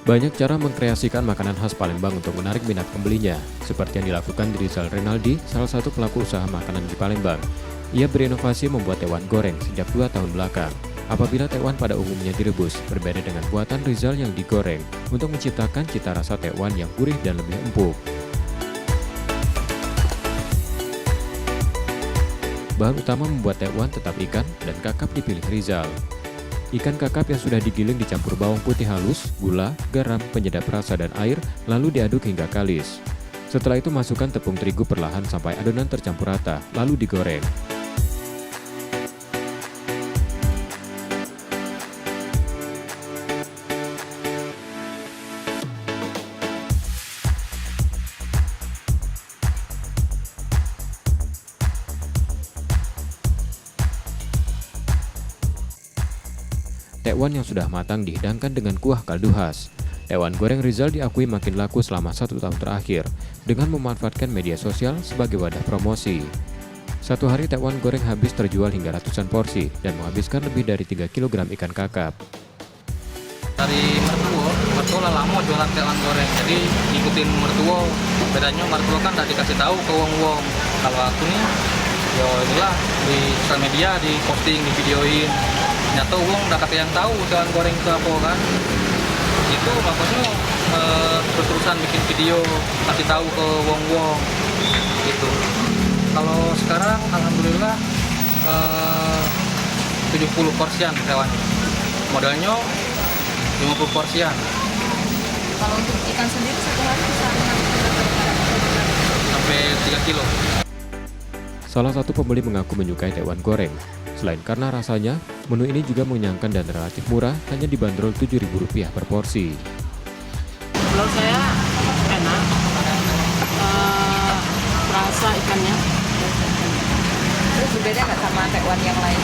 Banyak cara mengkreasikan makanan khas Palembang untuk menarik minat pembelinya, seperti yang dilakukan Rizal Renaldi, salah satu pelaku usaha makanan di Palembang. Ia berinovasi membuat tekwan goreng sejak 2 tahun belakang. Apabila tekwan pada umumnya direbus, berbeda dengan buatan Rizal yang digoreng, untuk menciptakan cita rasa tekwan yang gurih dan lebih empuk. Bahan utama membuat tekwan tetap ikan dan kakap dipilih Rizal. Ikan kakap yang sudah digiling dicampur bawang putih halus, gula, garam, penyedap rasa dan air, lalu diaduk hingga kalis. Setelah itu masukkan tepung terigu perlahan sampai adonan tercampur rata, lalu digoreng. Tekwan yang sudah matang dihidangkan dengan kuah kaldu khas. Tekwan goreng Rizal diakui makin laku selama 1 tahun terakhir, dengan memanfaatkan media sosial sebagai wadah promosi. Satu hari tekwan goreng habis terjual hingga ratusan porsi, dan menghabiskan lebih dari 3 kg ikan kakap. Dari mertua lah lama jualan tekwan goreng, jadi ngikutin mertua. Bedanya mertua kan udah dikasih tahu ke wong-wong. Kalau aku nih, yo inilah di sosial media, di posting, di videoin. Nyata uang udah kata yang tahu tekwan goreng itu apa kan. Itu makanya terus-terusan bikin video, kasih tahu ke wong-wong gitu. Kalau sekarang alhamdulillah 70 porsian tekwan. Modalnya 50 porsian. Kalau untuk ikan sendiri satu hari bisa sampai 3 kilo. Salah satu pembeli mengaku menyukai tekwan goreng. Selain karena rasanya, menu ini juga mengenyangkan dan relatif murah, hanya dibanderol Rp7.000 per porsi. Menurut saya enak, rasa ikannya. Terus berbeda nggak sama tekwan yang lain?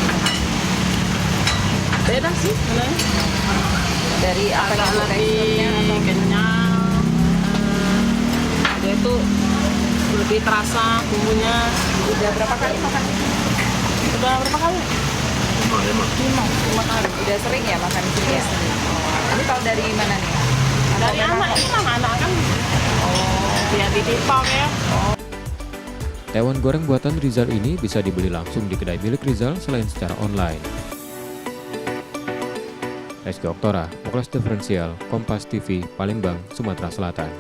Beda sih sebenarnya. Dari apa Agak yang lebih kenyang. Dia itu lebih terasa bumbunya. Udah berapa kali makan ini? Udah berapa kali? 5 kali. Udah sering ya makan di sini ya? Ini tahu dari mana nih? Dari anak ini kan anak kan. Dia di TikTok ya. Tekwan goreng buatan Rizal ini bisa dibeli langsung di kedai milik Rizal selain secara online. Reski Oktora, Moklas Diferensial, Kompas TV, Palembang, Sumatera Selatan.